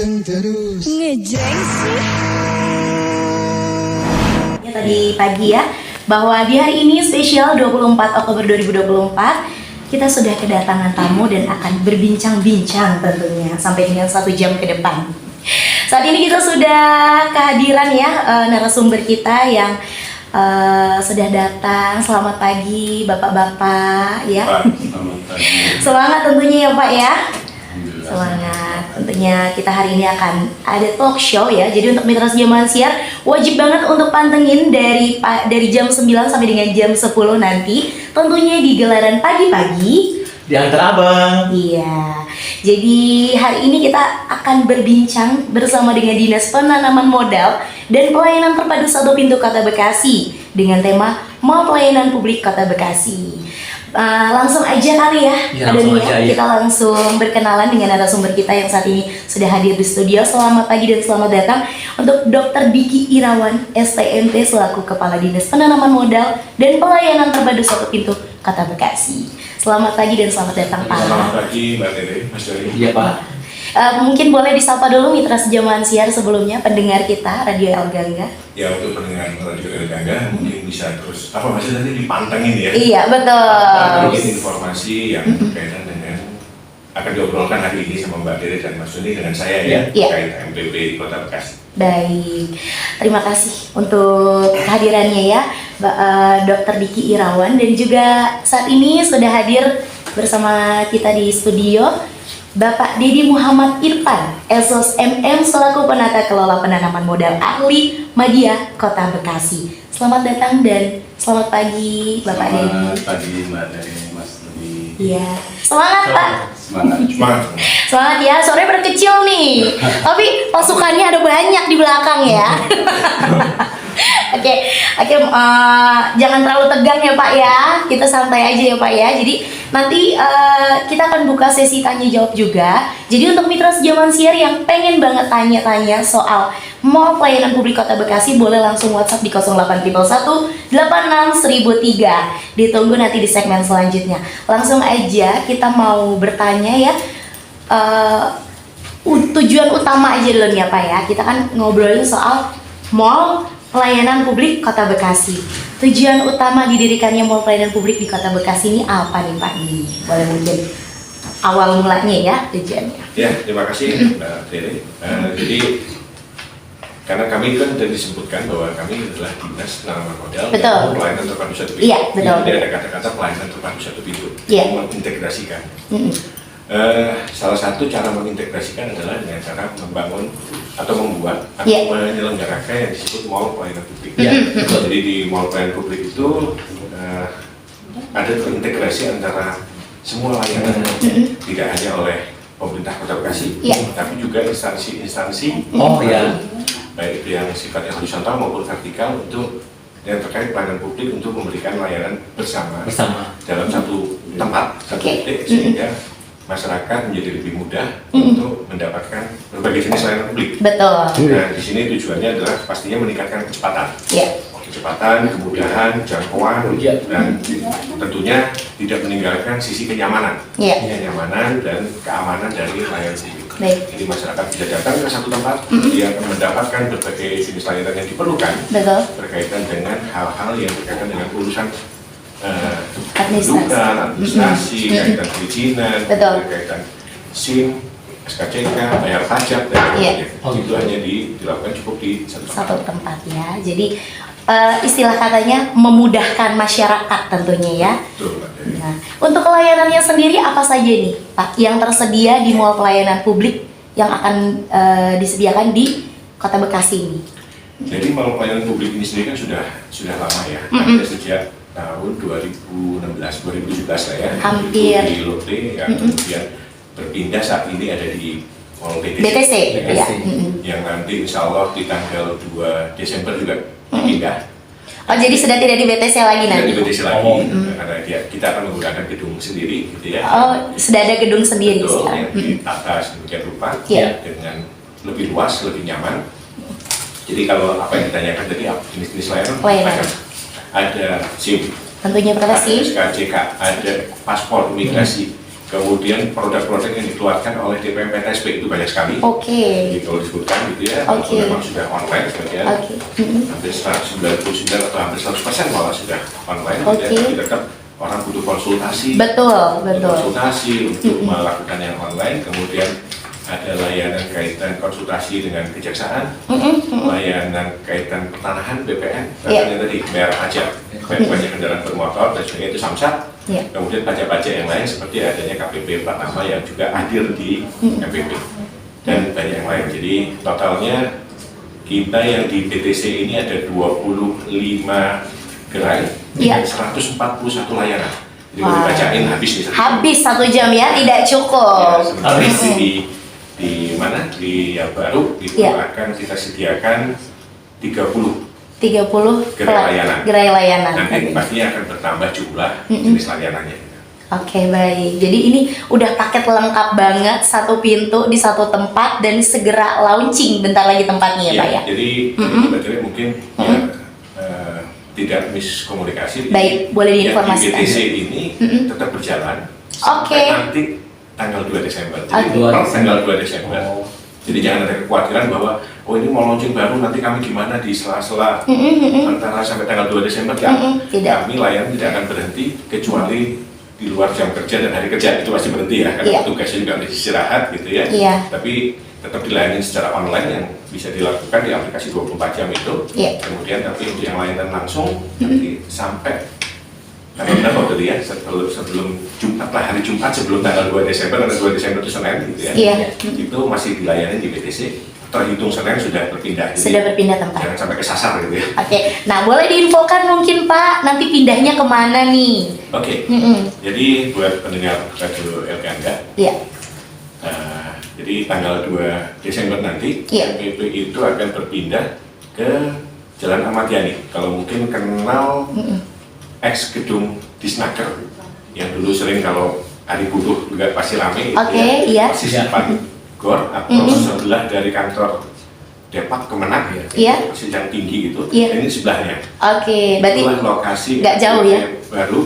ganteng terus. Ngejreng sih. Ya, tadi pagi ya, bahwa di hari ini spesial 24 Oktober 2024 kita sudah kedatangan tamu dan akan berbincang-bincang tentunya sampai dengan 1 jam ke depan. Saat ini kita sudah kehadiran ya narasumber kita yang sudah datang. Selamat pagi Bapak-bapak ya. Selamat pagi. Semangat tentunya ya Pak ya. Semangat. Tentunya kita hari ini akan ada talk show ya. Jadi untuk Mitra Zaman Siar wajib banget untuk pantengin dari jam 9 sampai dengan jam 10 nanti. Tentunya di gelaran pagi-pagi Di Antar Abang. Iya. Jadi hari ini kita akan berbincang bersama dengan Dinas Penanaman Modal dan Pelayanan Terpadu Satu Pintu Kota Bekasi dengan tema Mall Pelayanan Publik Kota Bekasi. Langsung aja kali ya, Ya, langsung aja, ya. Kita langsung berkenalan dengan narasumber kita yang saat ini sudah hadir di studio. Selamat pagi dan selamat datang untuk Dr. Diki Irawan, STMT selaku Kepala Dinas Penanaman Modal dan Pelayanan Terpadu Satu Pintu Kota Bekasi. Selamat pagi dan selamat datang Pak. Selamat pagi Mbak Tere, Mas Dori. Iya Pak. Mungkin boleh disapa dulu Mitra Sejaman Siar sebelumnya, pendengar kita Radio El Gangga. Ya, untuk pendengar Radio El Gangga mungkin bisa terus maksudnya tadi dipantengin ya. Iya betul. Mungkin informasi yang berkaitan dengan akan diobrolkan hari ini sama Mbak Tere dan Mas Doni dengan saya ya, Iya. terkait MPP di Kota Bekasi. Baik, terima kasih untuk kehadirannya ya Dr. Diki Irawan, dan juga saat ini sudah hadir bersama kita di studio Bapak Dedi Muhammad Irfan, SOS MM selaku penata kelola penanaman modal ahli Media Kota Bekasi. Selamat datang dan selamat pagi Bapak Dedi. Selamat pagi Mbak Tere, Mas Doni. Iya, semangat Pak. Semangat. Semangat. Semangat ya, sore berkecil nih. Tapi pasukannya ada banyak di belakang ya. Oke, jangan terlalu tegang ya Pak ya. Kita santai aja ya Pak ya. Jadi nanti kita akan buka sesi tanya jawab juga. Jadi untuk Mitra Sejaman Siar yang pengen banget tanya-tanya soal Mall Pelayanan Publik Kota Bekasi, boleh langsung WhatsApp di 0811 86 1003. Ditunggu nanti di segmen selanjutnya. Langsung aja kita mau bertanya ya. Tujuan utama aja dulu nih ya Pak ya. Kita kan ngobrolin soal Mall Pelayanan Publik Kota Bekasi. Tujuan utama didirikannya Mall Pelayanan Publik di Kota Bekasi ini apa nih Pak? Ini boleh mungkin awal mulanya ya tujuannya. Ya, terima kasih Mbak Tere. Jadi karena kami kan sudah disebutkan bahwa kami adalah Dinas Penanaman Modal Betul. dan Pelayanan Terpadu Satu Pintu. Iya, betul. Jadi ada kata-kata pelayanan terpadu satu pintu. Iya. Mengintegrasikan. Mm-mm. Salah satu cara mengintegrasikan adalah dengan cara membangun atau membuat atau Iya. menyelenggarakan yang disebut Mall Pelayanan Publik. Iya, betul. Jadi di Mall Pelayanan Publik itu ada terintegrasi antara semua layanan, tidak hanya oleh pemerintah Kota Bekasi, Iya. tapi juga instansi-instansi Oh ya. baik itu yang sifatnya horizontal maupun vertikal untuk yang terkait pelayanan publik untuk memberikan layanan bersama dalam satu tempat, satu Oke. titik, sehingga masyarakat menjadi lebih mudah untuk mendapatkan berbagai jenis layanan publik. Betul. Nah, di sini tujuannya adalah pastinya meningkatkan kecepatan, Iya. kemudahan, jangkauan, Iya. dan tentunya tidak meninggalkan sisi kenyamanan, Iya. kenyamanan dan keamanan dari layanan publik. Baik. Jadi masyarakat bisa datang ke satu tempat, dia akan mendapatkan berbagai jenis layanan yang diperlukan Betul. berkaitan dengan hal-hal yang berkaitan dengan urusan Administrasi. kependudukan, administrasi, kaitan perizinan, Betul. kaitan SIM, SKCK, bayar pajak dan Iya. sebagainya. Itu hanya dilakukan cukup di satu tempat. Satu tempat ya. Jadi istilah katanya memudahkan masyarakat tentunya ya. Betul, Mbak Dewi. Nah, untuk layanannya sendiri apa saja nih Pak yang tersedia di Mall Pelayanan Publik yang akan disediakan di Kota Bekasi ini? Jadi Mall Pelayanan Publik ini sendiri kan sudah lama ya, ada sejak tahun 2016-2017 lah ya. Hampir. Itu di Lotte yang kemudian berpindah saat ini ada di Mall BTC. BTC ya. Yang nanti insya Allah di tanggal 2 Desember juga dipindah. Oh jadi sudah tidak di BTC lagi Tidak nanti? di BTC lagi, Oh. karena kita akan menggunakan gedung sendiri gitu ya. Oh sudah ada gedung sendiri Betul, sekarang. yang ditata sedemikian rupa Iya. dengan lebih luas, lebih nyaman. Jadi kalau apa yang ditanyakan tadi jenis-jenis layanan, Layanan. ada SIM, Tentunya ada berapa sih? SKCK, ada paspor imigrasi, kemudian produk-produk yang dikeluarkan oleh DPM PTSP itu banyak sekali. Oke. Jadi kalau disebutkan gitu ya, Oke. walaupun memang sudah online sebagian, Oke. hampir 199 atau hampir 100% malah sudah online. Oke. Jadi tetap orang butuh konsultasi. Betul, betul. Konsultasi untuk melakukan yang online, kemudian ada layanan kaitan konsultasi dengan kejaksaan, layanan kaitan pertanahan BPN, Iya. yang tadi bayar pajak, bayar pajak kendaraan bermotor dan sebagainya itu samsat. Iya. Kemudian pajak-pajak yang lain seperti adanya KPP Plat Nama yang juga hadir di MPP dan banyak yang lain. Jadi totalnya kita yang di BTC ini ada 25 gerai Iya. dan 141 layanan. Jadi kalau Wah. dibacain habis nih. Habis 1 jam ya, tidak Ya, cukup. sementara Habis. di mana di yang baru itu Iya. akan kita sediakan 30 30 gerai layanan. gerai layanan. Nanti Oke. pastinya akan bertambah jumlah jenis layanannya. Oke, baik. Jadi ini udah paket lengkap banget, satu pintu di satu tempat dan segera launching bentar lagi tempatnya ya, Pak ya. Jadi sebetulnya mungkin ya, tidak miskomunikasi. Baik, boleh diinformasikan. Yang di BTC ini tetap berjalan Oke. sampai nanti tanggal 2 Desember. Jadi Oke. per tanggal 2 Desember. Jadi jangan ada kekhawatiran bahwa oh ini mau launching baru nanti kami gimana di sela-sela antara sampai tanggal 2 Desember ya. Tidak. Kami layanan tidak akan berhenti kecuali di luar jam kerja dan hari kerja itu pasti berhenti ya karena Iya. tugasnya juga harus istirahat gitu ya. Iya. Tapi tetap dilayani secara online yang bisa dilakukan di aplikasi 24 jam itu. Iya. Kemudian tapi untuk yang layanan langsung nanti sampai tanggal berapa tadi ya sebelum Jumat lah, hari Jumat sebelum tanggal 2 Desember karena 2 Desember itu Senin gitu ya. Iya. Itu masih dilayani di BTC. Terhitung Senin sudah berpindah. Jadi Sudah berpindah tempat. jangan sampai kesasar gitu ya. Oke, nah boleh diinfokan mungkin Pak, nanti pindahnya kemana nih? Oke. Jadi buat pendengar Radio El Ganda, Iya. jadi tanggal 2 Desember nanti Iya. MPP itu akan berpindah ke Jalan Ahmad Yani. Kalau mungkin kenal ex gedung Disnaker yang dulu sering kalau hari buruh juga pasti ramai. Oke, iya. Persis depan GOR atau sebelah dari kantor Depak Kemenang ya. Iya. Persis yang tinggi itu. Iya. Dan ini sebelahnya. Oke, berarti Itulah lokasi nggak jauh ya? baru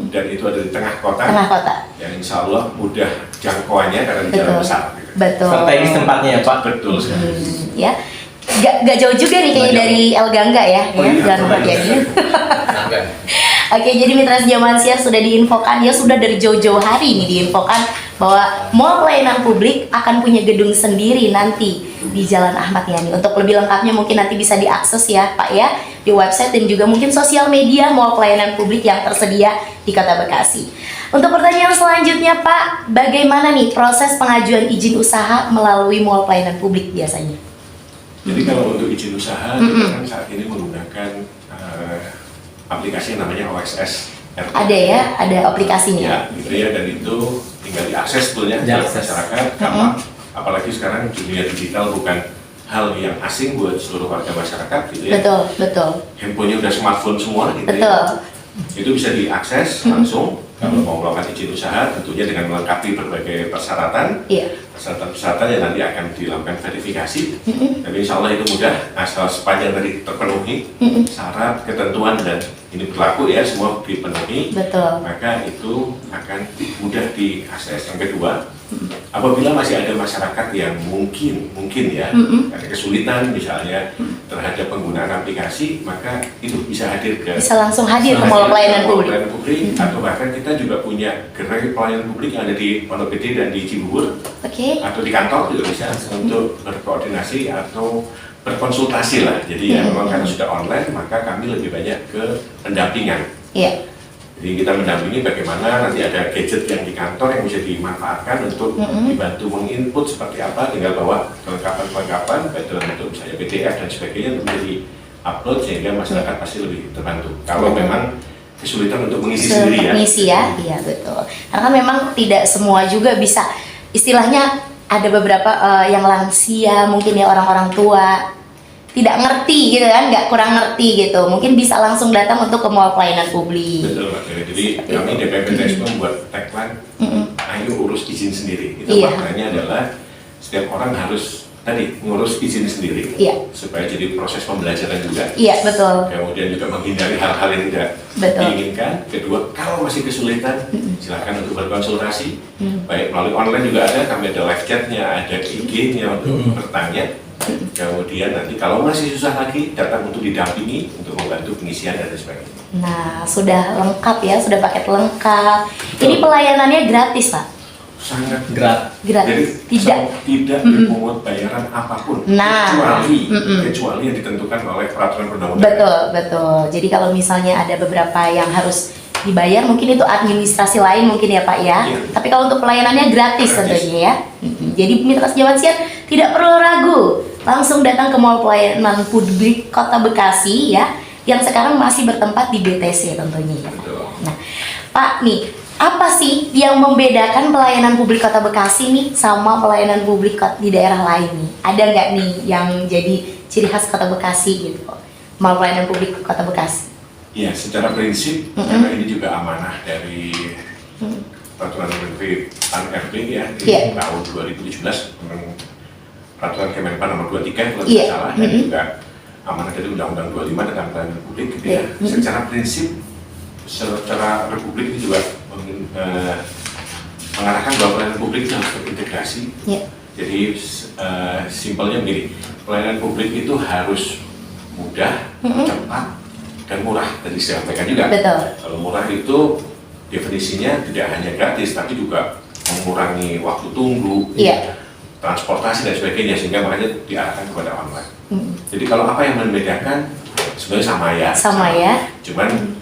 dan itu ada di tengah kota. tengah kota. Yang insya Allah mudah jangkauannya karena di jalan Betul. besar. Gitu. Betul. Strategis tempatnya ya Pak. Betul sekali. Ya. Gak jauh juga nih kayaknya Nggak dari El Gangga ya, Oh iya, Jalan Ahmad iya. Yani. Oke, jadi Mitra Zaman Siar sudah diinfokan ya, sudah dari jauh-jauh hari ini diinfokan bahwa mall pelayanan publik akan punya gedung sendiri nanti di Jalan Ahmad Yani. Untuk lebih lengkapnya mungkin nanti bisa diakses ya Pak ya di website dan juga mungkin sosial media mall pelayanan publik yang tersedia di Kota Bekasi. Untuk pertanyaan selanjutnya Pak, bagaimana nih proses pengajuan izin usaha melalui mall pelayanan publik biasanya? Jadi kalau untuk izin usaha kita kan saat ini menggunakan aplikasi yang namanya OSS. RT. Ada ya, ada aplikasinya. Ya, gitu ya, dan itu tinggal diakses sebetulnya oleh Diakses. masyarakat. Gampang. Apalagi sekarang dunia digital bukan hal yang asing buat seluruh warga masyarakat, gitu ya. Betul, betul. Handphonenya udah smartphone semua, gitu Betul. ya. Itu bisa diakses langsung. Kalau mau melakukan izin usaha, tentunya dengan melengkapi berbagai persyaratan. Iya. Persyaratan-persyaratan yang nanti akan dilakukan verifikasi. Tapi insya Allah itu mudah, asal sepanjang tadi terpenuhi syarat, ketentuan dan ini berlaku ya, semua dipenuhi. Betul. Maka itu akan mudah diakses. Yang kedua, apabila masih ada masyarakat yang mungkin ya ada kesulitan misalnya terhadap penggunaan aplikasi, maka itu bisa hadir ke Bisa langsung hadir ke mall pelayanan publik. atau bahkan kita juga punya gerai pelayanan publik yang ada di Pondok Gede dan di Cibubur Oke. atau di kantor juga bisa untuk berkoordinasi atau berkonsultasi lah. Jadi ya memang karena sudah online maka kami lebih banyak ke pendampingan. Iya. Jadi kita mendampingi bagaimana nanti ada gadget yang di kantor yang bisa dimanfaatkan untuk dibantu menginput seperti apa, tinggal bawa kelengkapan-kelengkapan baik dalam bentuk misalnya PDF dan sebagainya untuk di-upload sehingga masyarakat pasti lebih terbantu. Kalau memang kesulitan untuk mengisi sendiri ya. Mengisi ya, iya betul. Karena memang tidak semua juga bisa, istilahnya ada beberapa yang lansia, mungkin ya orang-orang tua tidak ngerti gitu kan, nggak kurang ngerti gitu. Mungkin bisa langsung datang untuk ke mall pelayanan publik. Betul, Mbak Dewi. Jadi kami DPP TSP membuat tagline, ayo urus izin sendiri. Itu Iya. maknanya adalah setiap orang harus tadi ngurus izin sendiri, Iya. supaya jadi proses pembelajaran juga. Iya, betul. Kemudian juga menghindari hal-hal yang tidak Betul. diinginkan. Kedua, kalau masih kesulitan, silakan untuk berkonsultasi. Baik melalui online juga ada, kami ada live chatnya, ada IG-nya untuk bertanya. Kemudian nanti kalau masih susah lagi, datang untuk didampingi, untuk membantu pengisian dan sebagainya. Nah, sudah lengkap ya, sudah paket lengkap. Ini pelayanannya gratis, Pak. Sangat Gratis. Jadi tidak dipungut bayaran apapun, Nah. kecuali yang ditentukan oleh peraturan perundang-undangan. Betul. Jadi kalau misalnya ada beberapa yang harus dibayar, mungkin itu administrasi lain mungkin ya Pak ya. Iya. Tapi kalau untuk pelayanannya gratis tentunya ya. Jadi Mitra Sejawat Siar tidak perlu ragu, langsung datang ke Mall Pelayanan Publik Kota Bekasi ya, yang sekarang masih bertempat di BTC tentunya ya. Betul. Nah, Pak nih, apa sih yang membedakan pelayanan publik Kota Bekasi nih sama pelayanan publik di daerah lain nih? Ada nggak nih yang jadi ciri khas Kota Bekasi gitu? Mal pelayanan publik Kota Bekasi? Ya, secara prinsip, karena ini juga amanah dari Peraturan Menteri PAN-RB ya, di Iya. tahun 2017, Peraturan Kemenpan nomor 23 kalau Iya. tidak salah, dan juga amanah dari Undang-Undang 25 tentang pelayanan publik gitu ya. Iya. Secara prinsip, secara Republik ini juga mengarahkan bahwa pelayanan publik itu harus terintegrasi. Iya. Jadi simpelnya begini, pelayanan publik itu harus mudah, cepat, dan murah. Tadi saya sampaikan juga. Betul. Kalau murah itu definisinya tidak hanya gratis, tapi juga mengurangi waktu tunggu, Iya. transportasi dan sebagainya, sehingga makanya diarahkan kepada online. Jadi kalau apa yang membedakan, sebenarnya sama ya. Sama ya. Cuman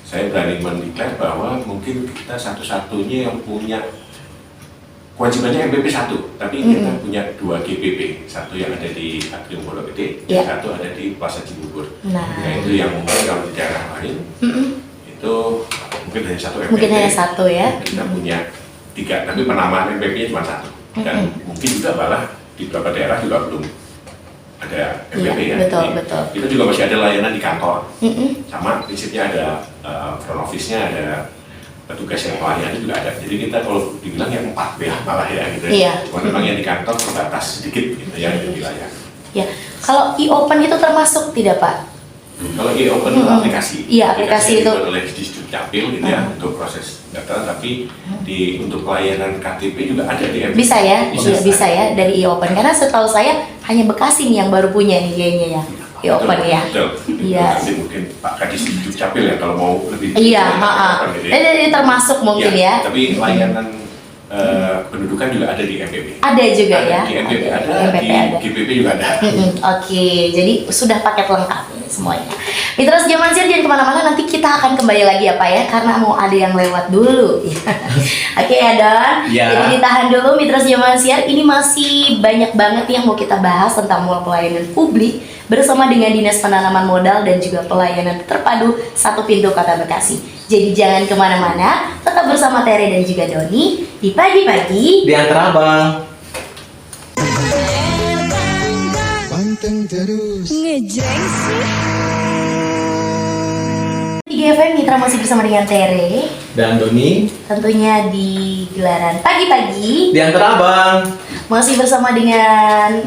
saya berani mendeklar bahwa mungkin kita satu-satunya yang punya kewajibannya MPP 1, tapi kita punya 2 GPP, satu yang ada di Atrium Pondok Gede, Iya. satu ada di Plaza Cibubur. Nah. Itu yang mungkin kalau di daerah lain itu mungkin hanya satu MPP. Mungkin hanya satu ya. Kita punya 3, tapi penamaan MPP-nya cuma 1. Dan mungkin juga malah di beberapa daerah juga belum ada MPP Iya, ya. betul, Jadi, betul. Kita juga masih ada layanan di kantor. Mm-mm. Sama prinsipnya ada front office-nya, ada petugas yang melayani juga ada. Jadi kita kalau dibilang yang 4 ya malah ya gitu. Iya. Cuma memang yang di kantor terbatas sedikit gitu ya di wilayah. Ya. Kalau e-open itu termasuk tidak Pak? Kalau e-open itu aplikasi. Iya, aplikasi yang itu. dibuat oleh Disduk Capil gitu ya untuk proses pendaftaran, tapi untuk pelayanan KTP juga ada di MPP. Bisa ya, bisa ya dari e-open. Karena setahu saya hanya Bekasi nih yang baru punya nih kayaknya ya. E-open ya. Betul. Iya. Nanti mungkin Pak Kadis Disduk Capil ya kalau mau lebih. Iya, e-open gitu ya. Jadi termasuk mungkin ya. Tapi layanan pendudukan juga ada di MPP. Ada juga Ada ya. di MPP ada, MPP di ada. GPP juga ada. Oke, jadi sudah paket lengkap ini semuanya. Mitra Sejawat Siar jangan kemana-mana, nanti kita akan kembali lagi ya Pak ya, karena mau ada yang lewat dulu. Oke ya Don, Ya. jadi ditahan dulu Mitra Sejawat Siar, ini masih banyak banget nih yang mau kita bahas tentang mall pelayanan publik bersama dengan Dinas Penanaman Modal dan juga pelayanan terpadu satu pintu Kota Bekasi. Jadi jangan kemana-mana, tetap bersama Tere dan juga Doni di pagi-pagi. Di antara abang. Panteng terus. Ngejreng sih. 3 FM Mitra masih bersama dengan Tere, Dan Doni. tentunya di gelaran pagi-pagi. Di antara abang. Masih bersama dengan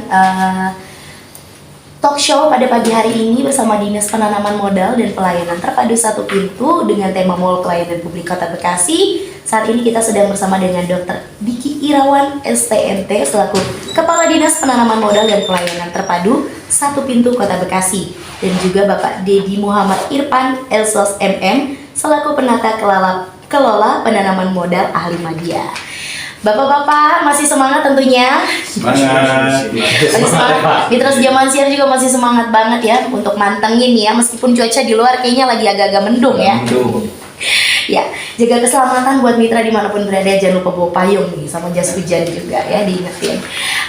talk show pada pagi hari ini bersama Dinas Penanaman Modal dan Pelayanan Terpadu Satu Pintu dengan tema Mall Pelayanan Publik Kota Bekasi. Saat ini kita sedang bersama dengan Dr. Diki Irawan STNT selaku Kepala Dinas Penanaman Modal dan Pelayanan Terpadu Satu Pintu Kota Bekasi, dan juga Bapak Dedi Muhammad Irfan Elsos MM selaku Penata Kelola Penanaman Modal Ahli Madya. Bapak-bapak masih semangat tentunya. Semangat. Masih semangat. Mitra Sejawat Siar juga masih semangat banget ya untuk mantengin ya, meskipun cuaca di luar kayaknya lagi agak-agak mendung ya. Ya, jaga keselamatan buat mitra dimanapun berada, jangan lupa bawa payung nih sama jas hujan juga ya, diingetin.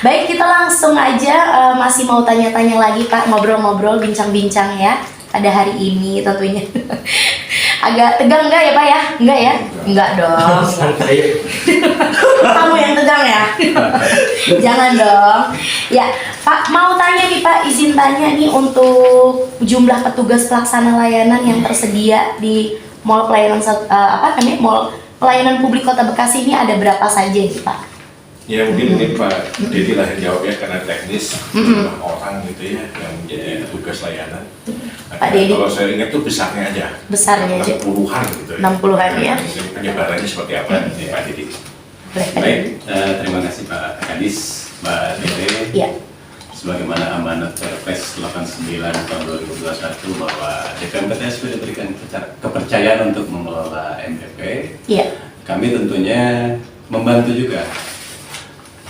Baik, kita langsung aja masih mau tanya-tanya lagi Pak, ngobrol-ngobrol, bincang-bincang ya pada hari ini tentunya. Agak tegang nggak ya Pak ya? Enggak ya? Enggak dong. Kamu yang tegang ya? Jangan dong. Ya, Pak mau tanya nih Pak, izin tanya nih untuk jumlah petugas pelaksana layanan yang tersedia di Mall Pelayanan Mall Pelayanan Publik Kota Bekasi ini ada berapa saja nih Pak? Ya mungkin ini Pak Dedi lah yang jawab ya, karena teknis jumlah orang gitu ya yang menjadi tugas layanan. Pak Dedi. Kalau saya ingat tuh besarnya aja. Besarnya aja. 60-an gitu ya. 60-an ya. Mungkin penyebarannya seperti apa ini Pak Dedi. Boleh, Pak Baik, Dedi. terima kasih Pak Kadis, Mbak Dede. Iya. Sebagaimana amanat Perpres 89 tahun 2021 bahwa DPMPTS diberikan kepercayaan untuk mengelola MPP, Iya. kami tentunya membantu juga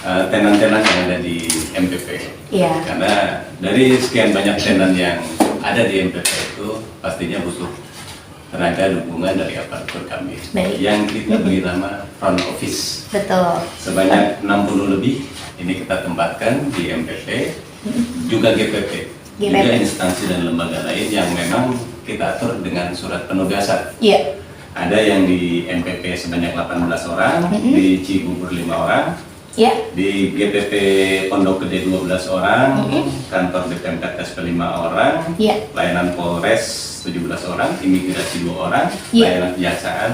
tenan-tenan yang ada di MPP. Iya. Karena dari sekian banyak tenan yang ada di MPP itu pastinya butuh tenaga dukungan dari aparatur kami. Baik. Yang kita beri nama front office. Betul. Sebanyak 60 lebih ini kita tempatkan di MPP, juga GPP, juga instansi dan lembaga lain yang memang kita atur dengan surat penugasan. Iya. Ada yang di MPP sebanyak 18 orang, di Cibubur 5 orang, Iya. di GPP Pondok Gede 12 orang, kantor DPMPTS 5 orang, Iya. layanan Polres 17 orang, imigrasi 2 orang, Iya. layanan kejaksaan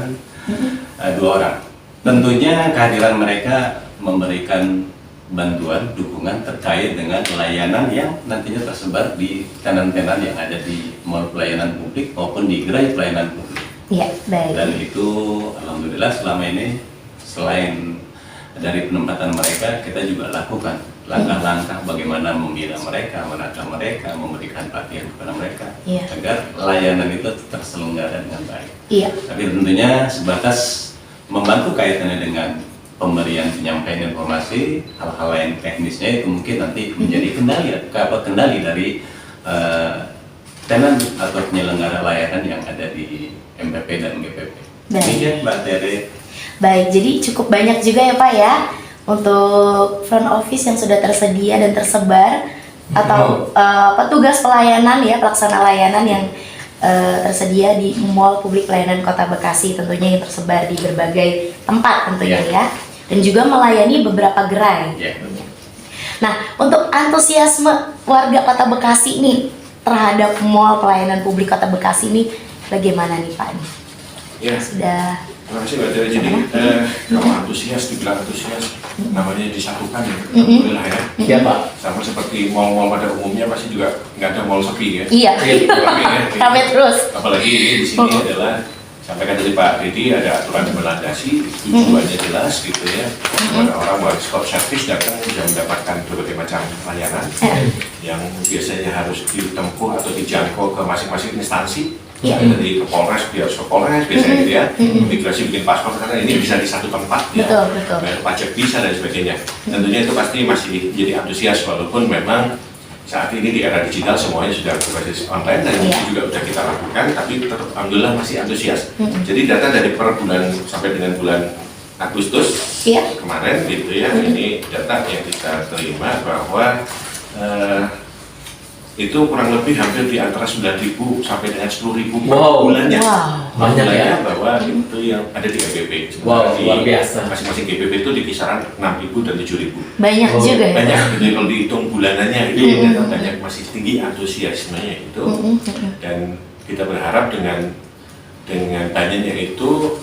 2 orang. Tentunya kehadiran mereka memberikan bantuan, dukungan terkait dengan pelayanan yang nantinya tersebar di tenan-tenan yang ada di mall pelayanan publik maupun di gerai pelayanan publik. Iya, baik. Dan itu alhamdulillah selama ini selain dari penempatan mereka, kita juga lakukan langkah-langkah bagaimana membina mereka, menata mereka, memberikan perhatian kepada mereka, Iya. agar layanan itu terselenggara dengan baik. Iya. Tapi tentunya sebatas membantu kaitannya dengan pemberian penyampaian informasi, hal-hal lain teknisnya itu mungkin nanti menjadi kendali dari tenan atau penyelenggara layanan yang ada di MPP dan GPP. Baik. Demikian Mbak Tere. Baik, jadi cukup banyak juga ya Pak ya untuk front office yang sudah tersedia dan tersebar atau petugas pelayanan ya, pelaksana layanan yang tersedia di Mall Publik Pelayanan Kota Bekasi, tentunya yang tersebar di berbagai tempat tentunya ya, dan juga melayani beberapa gerai. Ya. Nah, untuk antusiasme warga Kota Bekasi nih terhadap Mall Pelayanan Publik Kota Bekasi ini bagaimana nih Pak? Ya. Sudah. Terima kasih Mbak Tere. Jadi kalau antusias, dibilang antusias, namanya disatukan ya, alhamdulillah ya. Iya Pak. Sama seperti mal-mal pada umumnya pasti juga nggak ada mal sepi ya. Iya. Rame ya. Rame terus. Apalagi ini di sini adalah sampaikan dari Pak Dedi ada aturan yang melandasi, tujuannya jelas gitu ya. Kepada orang buat stop service datang sudah mendapatkan berbagai macam layanan yang biasanya harus ditempuh atau dijangkau ke masing-masing instansi. Iya. Dari ke Polres, biar ke Polres biasanya gitu ya. Imigrasi bikin paspor karena ini bisa di satu tempat ya. Betul, betul. Bayar pajak bisa dan sebagainya. Tentunya itu pasti masih jadi antusias walaupun memang saat ini di era digital semuanya sudah berbasis online dan itu juga sudah kita lakukan, tapi tetap alhamdulillah masih antusias. Jadi data dari per bulan sampai dengan bulan Agustus kemarin gitu ya, ini data yang kita terima bahwa itu kurang lebih hampir di antara 9.000 sampai dengan 10.000 per bulannya. Banyak ya. Bahwa itu yang ada di GPP. Wow, luar biasa. Masing-masing GPP itu di kisaran 6.000 dan 7.000. Banyak juga ya. Banyak, jadi kalau dihitung bulanannya itu banyak, masih tinggi antusiasmenya itu. Dan kita berharap dengan banyaknya itu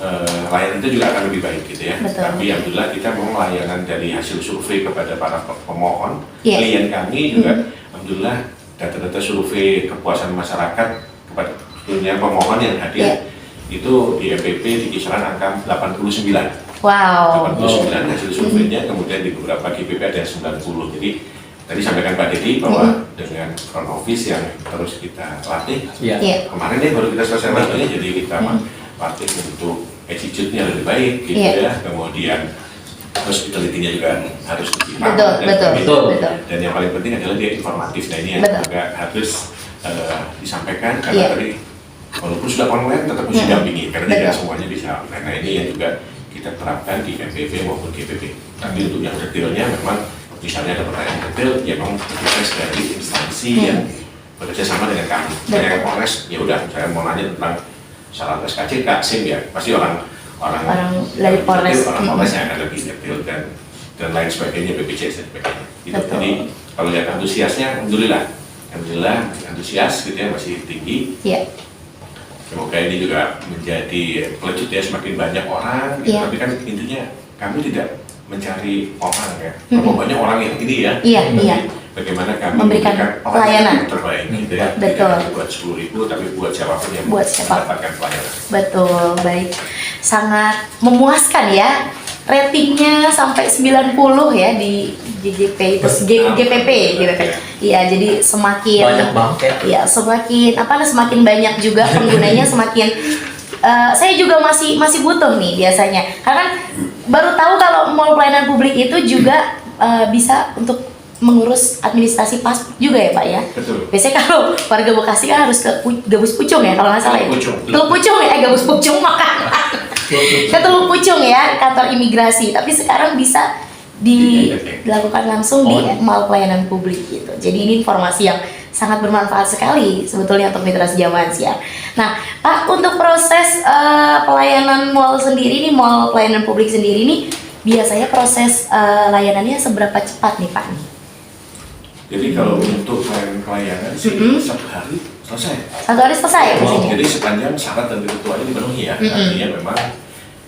layanan itu juga akan lebih baik gitu ya. Betul. Tapi alhamdulillah kita mau layanan dari hasil survei kepada para pemohon, Iya. klien kami juga alhamdulillah data-data survei kepuasan masyarakat kepada seluruhnya pemohon yang hadir itu di MPP di kisaran angka 89. Wow. 89 hasil surveinya, kemudian di beberapa GPP ada 90. Jadi tadi sampaikan Pak Dedi bahwa dengan front office yang terus kita latih. Iya. Kemarin baru kita selesai latihnya, jadi kita latih untuk attitude-nya lebih baik gitu ya. Kemudian hospitality-nya juga harus lebih Betul. Dan yang paling penting adalah dia informatif. Nah ini yang juga harus disampaikan karena tadi walaupun sudah online tetap harus didampingi karena tidak semuanya bisa online. Nah ini yang juga kita terapkan di MPP maupun GPP. Tapi untuk yang detailnya memang misalnya ada pertanyaan detail, ya memang tugas dari instansi yang bekerja sama dengan kami. Kayak Polres, ya udah saya mau nanya tentang syarat SKC, SIM ya pasti orang dari Polres, yang akan lebih detail dan lain sebagainya, BPJS dan sebagainya. Gitu. Jadi kalau lihat antusiasnya, alhamdulillah antusias gitu ya, masih tinggi. Iya. Semoga ini juga menjadi pelejut ya, semakin banyak orang. Gitu. Tapi kan intinya kami tidak mencari orang ya. Kalau banyak orang yang ini ya. Iya, Tapi iya. bagaimana kami Memberikan pelayanan. yang terbaik gitu ya. Betul. Tidak buat 10.000 tapi buat siapapun yang Buat siapa. mendapatkan pelayanan. Betul, baik. Sangat memuaskan ya. Ratingnya sampai 90 ya di GGP itu GPP. Iya, jadi semakin Banyak banget ya. Iya, semakin banyak juga penggunanya semakin saya juga masih butuh nih biasanya. Karena baru tahu kalau mall pelayanan publik itu juga bisa untuk mengurus administrasi paspor juga ya Pak ya. Betul. Biasanya kalau warga Bekasi kan harus ke Gabus Pucung ya kalau nggak salah ya. Teluk Pucung ya, Gabus Pucung makan. Ke Teluk Pucung ya, kantor imigrasi. Tapi sekarang bisa dilakukan langsung di mall pelayanan publik gitu. Jadi ini informasi yang sangat bermanfaat sekali sebetulnya untuk mitra sejawat ya. Nah, Pak, untuk proses pelayanan mall sendiri nih, mall pelayanan publik sendiri nih, biasanya proses layanannya seberapa cepat nih Pak? Jadi kalau untuk pelayanan sih 1 hari selesai. 1 hari selesai ya biasanya? Jadi sepanjang syarat dan kebutuhannya dipenuhi ya. Artinya memang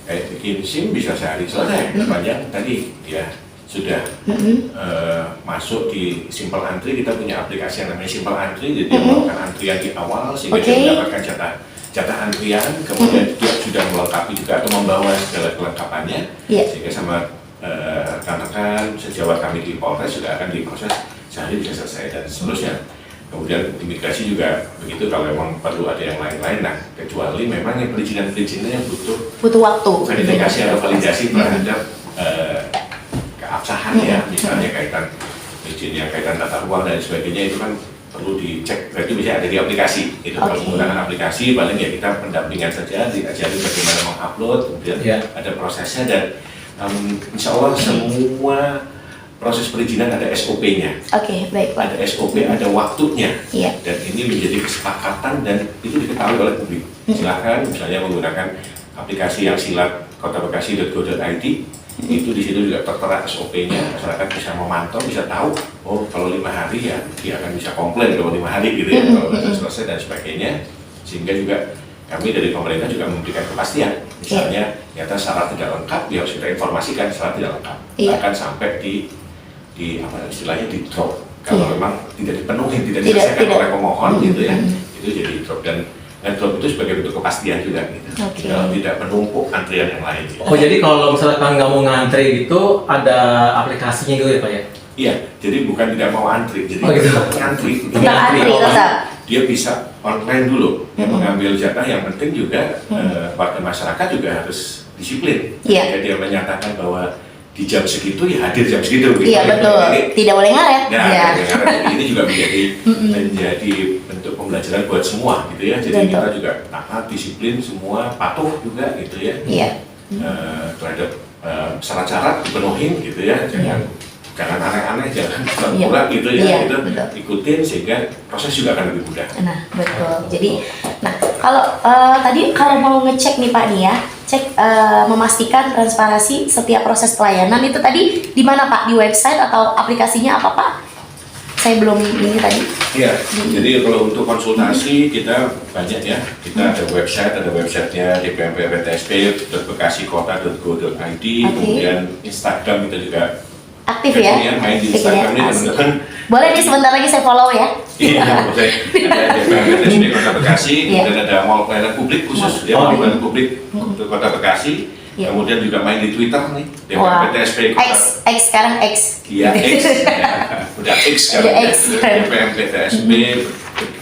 kayak bikin SIM bisa sehari selesai. Sepanjang tadi dia sudah masuk di Simple Antri, kita punya aplikasi yang namanya Simple Antri, jadi dia melakukan antrian di awal sehingga dia mendapatkan jatah antrian, kemudian dia sudah melengkapi juga atau membawa segala kelengkapannya, sehingga sama rekan-rekan sejawat kami di Polres sudah akan diproses sehari bisa selesai dan seterusnya. Kemudian imigrasi juga begitu kalau memang perlu ada yang lain-lain. Nah, kecuali memang yang perizinan-perizinan yang butuh waktu verifikasi atau validasi terhadap keabsahan ya, misalnya kaitan izin yang kaitan tata ruang dan sebagainya itu kan perlu dicek. Berarti bisa ada di aplikasi. Itu kalau menggunakan aplikasi paling ya kita pendampingan saja, diajari bagaimana mengupload, kemudian ada prosesnya dan insya Allah semua proses perizinan ada SOP-nya. Oke, baik Pak. Ada SOP, ada waktunya. Iya. Dan ini menjadi kesepakatan dan itu diketahui oleh publik. Silakan misalnya menggunakan aplikasi yang silat kotabekasi.go.id, itu di situ juga tertera SOP-nya, masyarakat bisa memantau, bisa tahu, oh kalau 5 hari ya dia akan bisa komplain kalau 5 hari gitu ya, kalau sudah selesai dan sebagainya. Sehingga juga kami dari pemerintah juga memberikan kepastian. Misalnya ternyata syarat tidak lengkap, ya harus kita informasikan syarat tidak lengkap. Bahkan sampai di apa istilahnya di drop kalau memang tidak dipenuhi, tidak diselesaikan oleh pemohon gitu ya, itu jadi drop dan drop itu sebagai bentuk kepastian juga gitu. Kalau tidak menumpuk antrian yang lain. Gitu. Oh jadi kalau misalkan nggak mau ngantri gitu ada aplikasinya gitu ya Pak ya? Iya, jadi bukan tidak mau antri, jadi tetap ngantri. Dia bisa online dulu, mengambil jatah. Yang penting juga warga masyarakat juga harus disiplin. Jadi dia menyatakan bahwa di jam segitu ya hadir jam segitu. Gitu. Iya betul, tidak boleh ngaret. Ini juga menjadi bentuk pembelajaran buat semua gitu ya. Jadi kita juga taat, disiplin, semua patuh juga gitu ya. Terhadap syarat-syarat dipenuhi gitu ya. Jangan aneh-aneh, jangan pura-pura gitu ya. Itu ikutin sehingga proses juga akan lebih mudah. Nah betul. Jadi, kalau tadi kalau mau ngecek nih Pak nih ya, cek memastikan transparansi setiap proses pelayanan itu tadi di mana Pak? Di website atau aplikasinya apa Pak? Saya belum ini tadi. Iya, jadi kalau untuk konsultasi kita banyak ya. Kita ada websitenya dpmptsp.bekasikota.go.id, kemudian Instagram kita juga aktif ya. Main di Instagram ini teman-teman. Boleh nih sebentar lagi saya follow ya. Iya, boleh. Ada DPMPTSP Kota Bekasi, kemudian ada mall pelayanan publik khusus dia mall pelayanan publik untuk Kota Bekasi. Kemudian juga main di Twitter nih, DPMPTSP X sekarang X. Iya X, udah X sekarang. DPMPTSP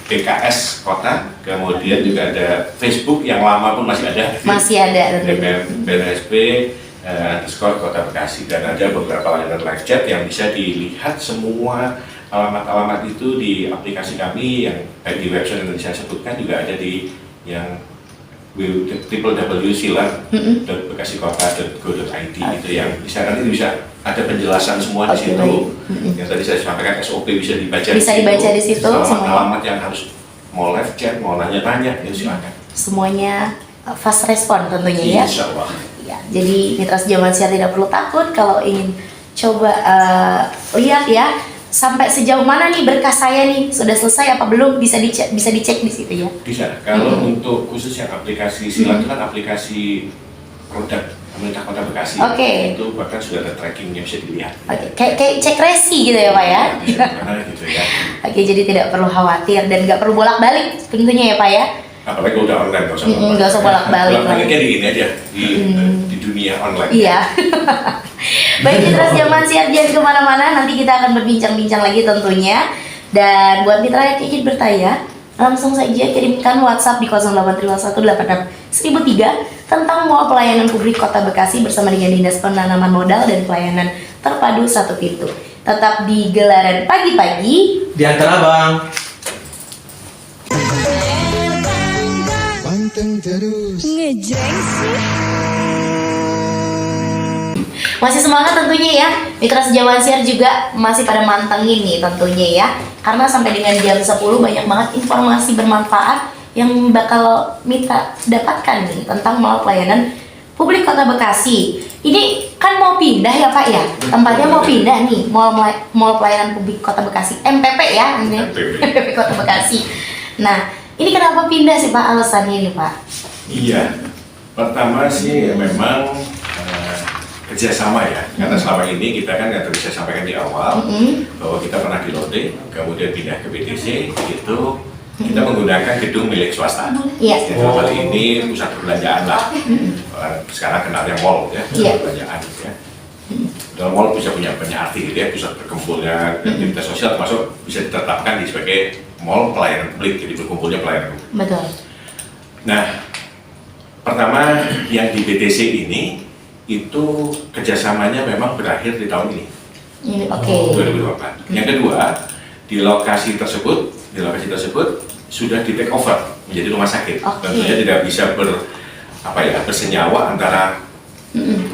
BKS Kota. Kemudian juga ada Facebook yang lama pun masih ada. Masih ada. DPMPTSP _ Kota Bekasi, dan ada beberapa layanan live chat yang bisa dilihat semua alamat-alamat itu di aplikasi kami yang baik di website yang saya sebutkan, juga ada di yang www.silat.bekasikota.go.id itu yang bisa, nanti bisa ada penjelasan semua di situ. Yang tadi saya sampaikan SOP bisa dibaca di situ. Alamat yang harus mau live chat, mau nanya-nanya, itu silakan. Semuanya fast respon tentunya ya. Insya Allah. Ya, jadi mitra sejawat siar tidak perlu takut kalau ingin coba lihat ya sampai sejauh mana nih berkas saya nih sudah selesai apa belum, bisa dicek di situ ya. Bisa. Kalau untuk khusus yang aplikasi Silat itu kan aplikasi produk pemerintah Kota Bekasi. Oke. Itu bahkan sudah ada trackingnya bisa dilihat. Oke, kayak cek resi gitu ya Pak ya? Karena gitu ya. Oke, jadi tidak perlu khawatir dan nggak perlu bolak-balik tentunya ya Pak ya? Apalagi kalau udah online nggak usah Nggak usah bolak-balik Bolak-baliknya lagi. di ini aja di dunia online. Iya. Baik, Mitra Zaman Siar, jangan kemana-mana. Nanti kita akan berbincang-bincang lagi tentunya. Dan buat mitra yang ingin bertanya, langsung saja kirimkan WhatsApp di 0851861003 tentang Mall Pelayanan Publik Kota Bekasi bersama dengan Dinas Penanaman Modal dan Pelayanan Terpadu Satu Pintu. Tetap di Gelaran Pagi-Pagi. Di antara Bang. Panteng terus. Masih semangat tentunya ya. Mitra Sejawat Siar juga masih pada mantengin nih tentunya ya. Karena sampai dengan jam 10 banyak banget informasi bermanfaat yang bakal Mitra dapatkan nih tentang Mall Pelayanan Publik Kota Bekasi. Ini kan mau pindah ya Pak ya? Tempatnya mau pindah nih, Mall Pelayanan Publik Kota Bekasi, MPP ya, ini MPP Kota Bekasi. Nah, ini kenapa pindah sih Pak, alasannya nih Pak? Iya, pertama sih memang kerjasama ya, karena selama ini kita kan yang bisa sampaikan di awal bahwa kita pernah di Lotte, kemudian pindah ke BTC, itu kita menggunakan gedung milik swasta. Iya. Jadi kali ini pusat perbelanjaan lah, sekarang kenalnya mall ya, pusat Iya. perbelanjaan ya. Dalam mall bisa punya banyak arti gitu ya, pusat berkumpulnya aktivitas sosial termasuk bisa ditetapkan di sebagai mall pelayanan publik, jadi berkumpulnya pelayanan publik. Betul. Nah, pertama yang di BTC ini itu kerjasamanya memang berakhir di tahun ini, Ini oke. 2024. Yang kedua, di lokasi tersebut sudah di take over menjadi rumah sakit. Oke. Tentunya tidak bisa bersenyawa antara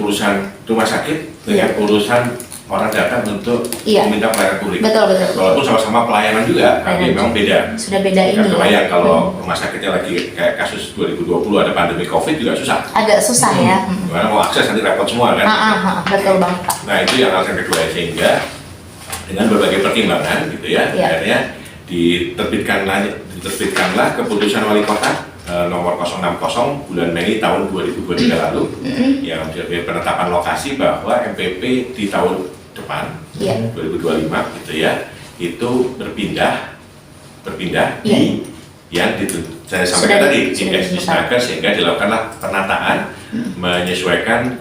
urusan rumah sakit dengan urusan orang datang untuk Iya. meminta pelayanan publik. Betul, betul. Walaupun sama-sama pelayanan juga, tapi Pelayanan. memang beda. Sudah beda ini. Nggak kebayang Ya. kalau rumah sakitnya lagi kayak kasus 2020 ada pandemi COVID juga susah. Agak susah ya. Gimana mau akses nanti repot semua kan? Betul banget Pak. Nah itu yang alasan kedua, sehingga dengan berbagai pertimbangan gitu ya, Iya. akhirnya diterbitkanlah keputusan wali kota nomor 060 bulan Mei tahun 2023 lalu yang menjadi penetapan lokasi bahwa MPP di tahun depan Iya. 2025 gitu ya, itu berpindah Iya. di yang saya sampaikan Sudah- tadi di sudah Disnaker, sehingga dilakukanlah penataan menyesuaikan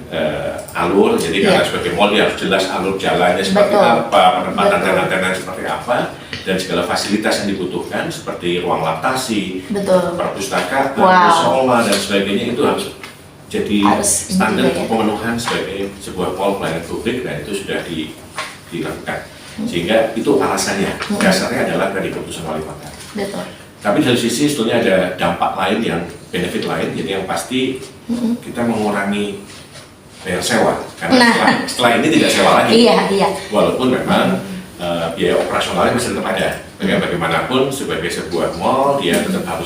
alur. Jadi karena Iya. sebagai mall dia harus jelas alur jalannya seperti Betul. apa, penempatan Betul. tenan-tenan seperti apa, dan segala fasilitas yang dibutuhkan seperti ruang laktasi, Betul. perpustakaan, Wow. musola dan sebagainya itu harus jadi Harus standar juga ya. pemenuhan sebagai sebuah mall pelayanan publik, dan itu sudah dilakukan. Sehingga itu alasannya, dasarnya adalah dari keputusan wali kota. Betul. Tapi dari sisi sebetulnya ada dampak lain yang benefit lain, jadi yang pasti kita mengurangi bayar sewa, karena Nah. setelah ini tidak sewa lagi. Iya. Walaupun memang biaya operasionalnya masih tetap ada. Bagaimanapun sebagai sebuah mall dia tetap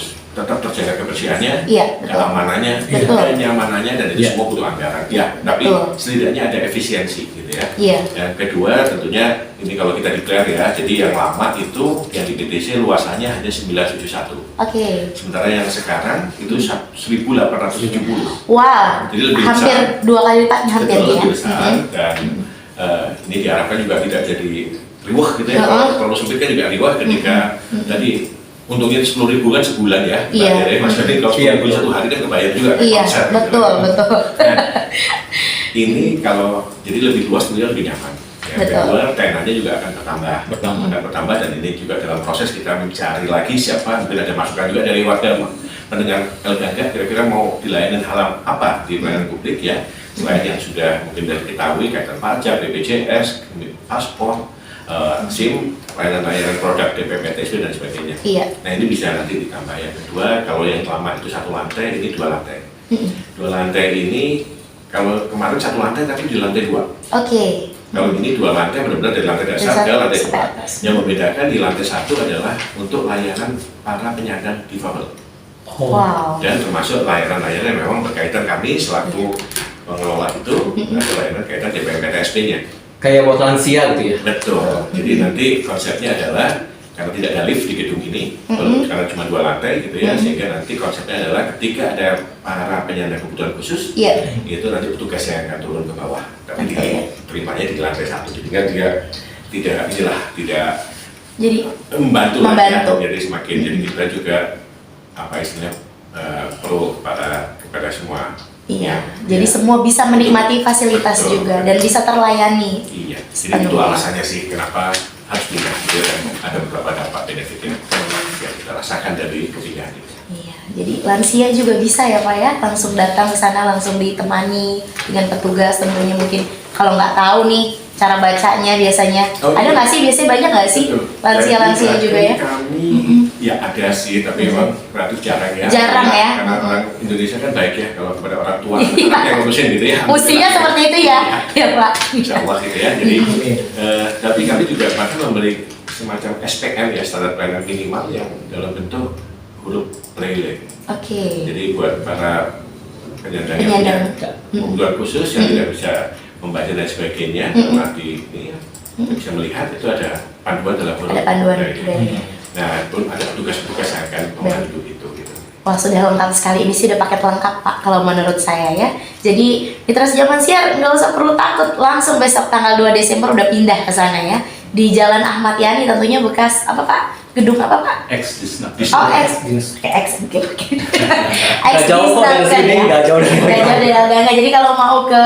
terjaga kebersihannya, Iya, betul. keamanannya, Betul. kenyamanannya, dan itu Iya. semua butuh anggaran. Ya, tapi Betul. setidaknya ada efisiensi gitu ya. Iya. Yang kedua tentunya ini kalau kita declare ya, jadi yang lama itu yang di BTC luasannya hanya 971. Oke. Sementara yang sekarang itu 1870. Wow. Jadi lebih Hampir besar. 2 kali lipatnya hampir Betul, ya. lebih besar, dan ini diharapkan juga tidak jadi riwah gitu ya. Kalau sempit kan juga riwah ketika tadi untungnya 10.000 kan sebulan ya. Iya. Jadi Mas Ferdi kalau 10.000 Iya. satu hari kan kebayar juga kan Iya, konser gitu. betul. Nah, ini kalau jadi lebih luas tentunya lebih nyaman. Yang Betul. kedua, tenannya juga akan Bertambah. bertambah, dan ini juga dalam proses kita mencari lagi siapa, mungkin ada masukan juga dari warga pendengar LGAGA, kira-kira mau dilayani hal apa di pelayanan publik ya, selain yang sudah mungkin sudah diketahui kaitan pajak, BPJS, paspor, SIM, layanan produk DPPTSP dan sebagainya. Iya. Nah ini bisa nanti ditambah. Yang kedua, kalau yang lama itu 1 lantai, ini 2 lantai. 2 lantai ini, kalau kemarin 1 lantai tapi di lantai 2. Oke. Kalau ini 2 lantai benar-benar dari lantai dasar ke lantai 2. Sampai atas. Yang membedakan di lantai 1 adalah untuk layanan para penyandang difabel. Wow. Dan termasuk layanan-layanan yang memang berkaitan kami selaku pengelola itu, ada layanan kaitan DPPTSP-nya. Kayak buat lansia gitu ya. Betul. Jadi nanti konsepnya adalah karena tidak ada lift di gedung ini, karena cuma 2 lantai gitu ya, sehingga nanti konsepnya adalah ketika ada para penyandang kebutuhan khusus, itu nanti petugas yang akan turun ke bawah, tapi diterimanya di lantai 1, jadi kan dia tidak Jadi membantu. membantu. Jadi semakin jadi kita juga apa istilahnya pro kepada semua. Iya, jadi semua bisa menikmati fasilitas Betul. juga dan bisa terlayani. Iya, jadi itu alasannya sih kenapa harus pindah gitu, dan ada beberapa dampak benefit yang kita rasakan dari kepindahan ini. Iya, jadi lansia juga bisa ya Pak ya, langsung datang ke sana, langsung ditemani dengan petugas tentunya. Mungkin kalau nggak tahu nih cara bacanya biasanya, ada nggak sih, biasanya banyak nggak sih lansia-lansia juga ya? Kami ya ada sih, tapi memang relatif jarang ya. Jarang ya? Karena orang Indonesia kan baik ya kalau kepada orang tua, anak yang ngurusin gitu ya. Mestinya seperti itu ya, ya Pak. Insya Allah gitu ya. Jadi tapi kami juga bahkan memberi semacam SPM ya, standar pelayanan minimal yang dalam bentuk huruf braille. Oke. Jadi buat para penyandang yang punya kebutuhan khusus yang tidak bisa membaca dan sebagainya, karena ini bisa melihat itu ada panduan dalam huruf Ada panduan braille. braille. Nah, pun ada tugas-tugas yang akan membantu itu gitu. Wah, sudah lengkap sekali. Ini sih udah paket lengkap Pak kalau menurut saya ya. Jadi Mitra Sejaman Siar nggak usah perlu takut, langsung besok tanggal 2 Desember udah pindah ke sana ya. Di Jalan Ahmad Yani, tentunya bekas apa Pak? Gedung apa Pak? Ex-Disnat. Oh, oke. Nggak jauh kok dari sini, nggak jauh dari Nggak jauh dari Elgangga. Jadi kalau mau ke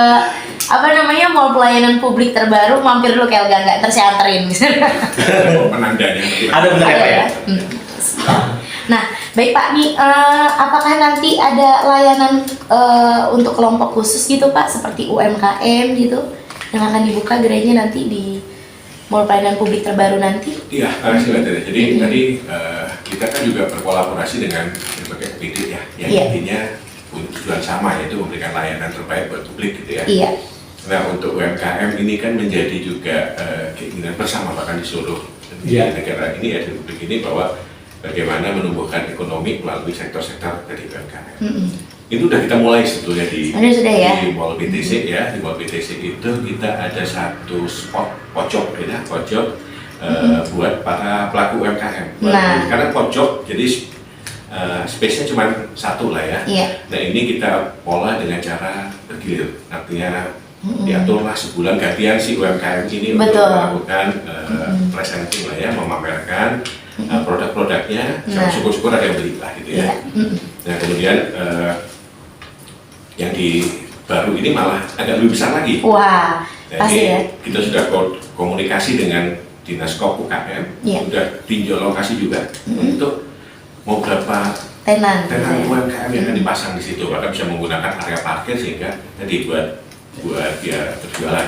apa namanya mall pelayanan publik terbaru, mampir dulu ke Elgangga, ntar saya anterin. Penandanya. Ada benar ya Pak ya? Nah, baik Pak, nih apakah nanti ada layanan untuk kelompok khusus gitu Pak, seperti UMKM gitu, yang akan dibuka gerainya nanti di mall pelayanan publik terbaru nanti? Iya, terima kasih. Jadi tadi kita kan juga berkolaborasi dengan berbagai PD ya, yang intinya punya tujuan sama, yaitu memberikan layanan terbaik buat publik gitu ya. Iya. Nah, untuk UMKM ini kan menjadi juga keinginan bersama bahkan di seluruh negara ini ya, di publik ini, bahwa bagaimana menumbuhkan ekonomi melalui sektor-sektor dari UMKM. Itu udah kita mulai sebetulnya di Mall BTC ya. Di Mall BTC itu kita ada satu spot pojok buat para pelaku UMKM. Karena pojok, jadi space-nya cuma satu lah ya. Nah, ini kita pola dengan cara bergilir. Artinya diaturlah sebulan gantian si UMKM ini untuk melakukan presenting lah ya, memamerkan produk-produknya, syukur-syukur ada yang beli lah gitu ya. Nah, kemudian yang di baru ini malah agak lebih besar lagi. Wah, pasti ya. Kita sudah komunikasi dengan Dinas Kop UKM, sudah tinjau lokasi juga untuk mau berapa tenan UMKM yang akan dipasang di situ, bahkan bisa menggunakan area parkir sehingga tadi buat dia berjualan.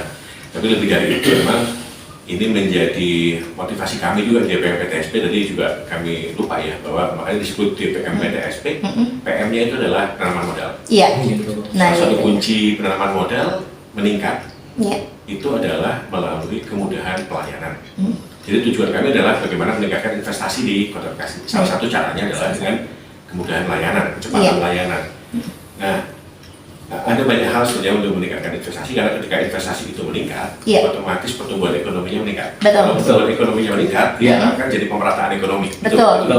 Tapi lebih dari itu memang ini menjadi motivasi kami juga di DPM PTSP. Tadi juga kami lupa ya bahwa makanya disebut DPM PTSP, PM-nya itu adalah penanaman modal. Iya. Salah satu kunci penanaman modal meningkat itu adalah melalui kemudahan pelayanan. Jadi tujuan kami adalah bagaimana meningkatkan investasi di Kota Bekasi. Salah satu caranya adalah dengan kemudahan layanan, kecepatan layanan. Nah, ada banyak hal sebenarnya untuk meningkatkan investasi, karena ketika investasi itu meningkat, otomatis pertumbuhan ekonominya meningkat. Kalau pertumbuhan ekonominya meningkat, dia akan jadi pemerataan ekonomi. Betul.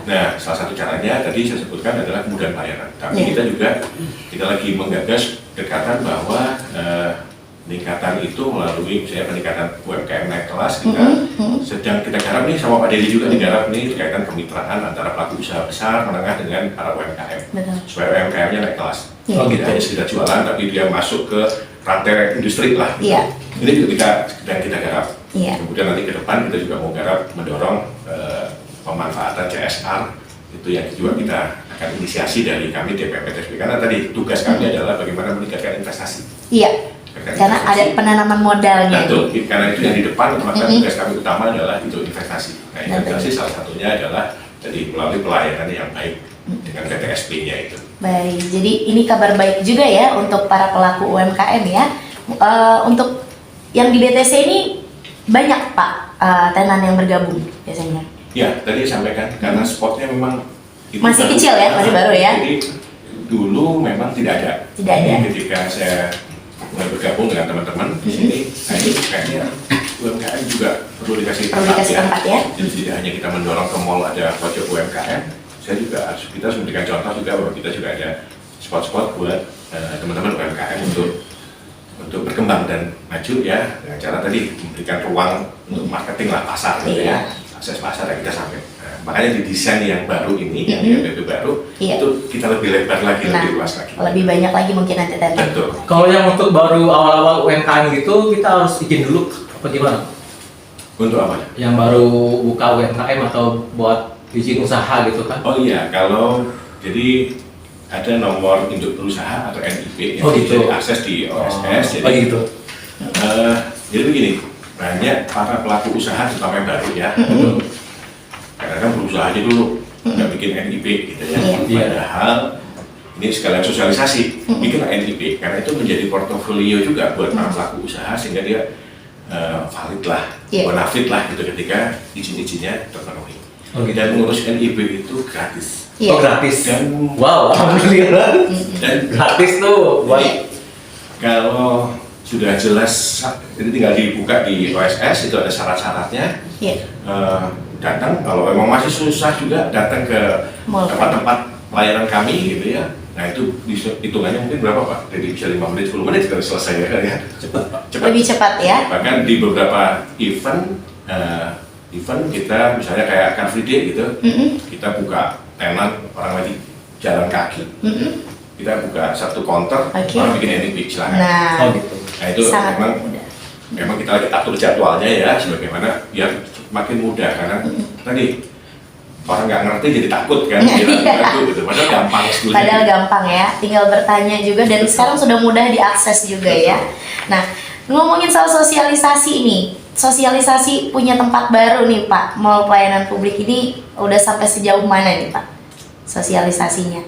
Nah, salah satu caranya tadi saya sebutkan adalah kemudahan pelayanan. Tapi kita lagi menggagas dekatan bahwa peningkatan itu melalui misalnya peningkatan UMKM naik kelas. Kita sedang kita garap nih sama Pak Dedi juga digarap nih berkaitan kemitraan antara pelaku usaha besar menengah dengan para UMKM supaya UMKM-nya naik kelas. Tidak hanya sekedar jualan, tapi dia masuk ke rantai industri lah. Ini juga kita garap. Kemudian nanti ke depan kita juga mau garap mendorong pemanfaatan CSR, itu yang juga kita akan inisiasi dari kami DPM PTSP, karena tadi tugas kami adalah bagaimana meningkatkan investasi. Karena ada penanaman modalnya. Betul, karena itu yang di depan, maka tugas kami utama adalah itu investasi. Nah, investasi salah satunya adalah tadi melalui pelayanan yang baik dengan PTSP-nya itu. Baik, jadi ini kabar baik juga ya untuk para pelaku UMKM ya. Untuk yang di BTC ini banyak Pak tenan yang bergabung biasanya. Ya, tadi sampaikan karena spotnya memang itu masih baru, kecil ya, masih baru ya. Jadi dulu memang tidak ada. Ketika saya mulai bergabung dengan teman-teman di sini, nah ini kayaknya UMKM juga perlu Perlu dikasih tempat ya. Jadi tidak hanya kita mendorong ke mall ada pojok UMKM, kita harus memberikan contoh juga bahwa kita juga ada spot-spot buat teman-teman UMKM untuk berkembang dan maju ya, dengan cara tadi memberikan ruang untuk marketing lah, pasar gitu ya, akses pasar yang kita sampai. Makanya di desain yang baru ini, yang di MPP baru, itu kita lebih lebar lagi, lebih luas lagi. Lebih banyak lagi mungkin nanti tadi. Betul. Kalau yang untuk baru awal-awal UMKM gitu, kita harus izin dulu apa gimana? Untuk apa? Yang baru buka UMKM atau buat izin usaha gitu kan? Oh iya, kalau jadi ada nomor induk berusaha atau NIB yang bisa gitu. diakses di OSS. Oh gitu. Jadi begini, banyak para pelaku usaha terutama yang baru ya, karena kan berusaha aja dulu, nggak bikin NIB gitu ya. Padahal ini sekalian sosialisasi, bikinlah NIB karena itu menjadi portofolio juga buat para pelaku usaha sehingga dia valid lah, bonafit lah gitu ketika izin-izinnya terpenuhi. Dan mengurus NIB itu gratis. Oh gratis. Dan wow, alhamdulillah. Dan Gratis tuh. kalau sudah jelas, jadi tinggal dibuka di OSS, itu ada syarat-syaratnya. Datang, kalau memang masih susah juga datang ke tempat-tempat pelayanan kami gitu ya. Nah itu hitungannya mungkin berapa Pak? Jadi bisa 5 menit, 10 menit sudah selesai ya. Cepat Pak. Lebih cepat ya. Bahkan di beberapa event kita misalnya kayak Car Free Day gitu, kita buka tenan orang lagi jalan kaki, kita buka satu counter, orang bikin NIB silakan. Nah, Nah itu memang kita lagi atur jadwalnya ya, sebagaimana biar makin mudah karena tadi orang nggak ngerti jadi takut kan, gitu. Padahal gampang sebetulnya. Padahal gampang ya, tinggal bertanya juga dan sekarang sudah mudah diakses juga ya. Nah, ngomongin soal sosialisasi nih, sosialisasi punya tempat baru nih Pak, mall pelayanan publik ini udah sampai sejauh mana nih Pak sosialisasinya?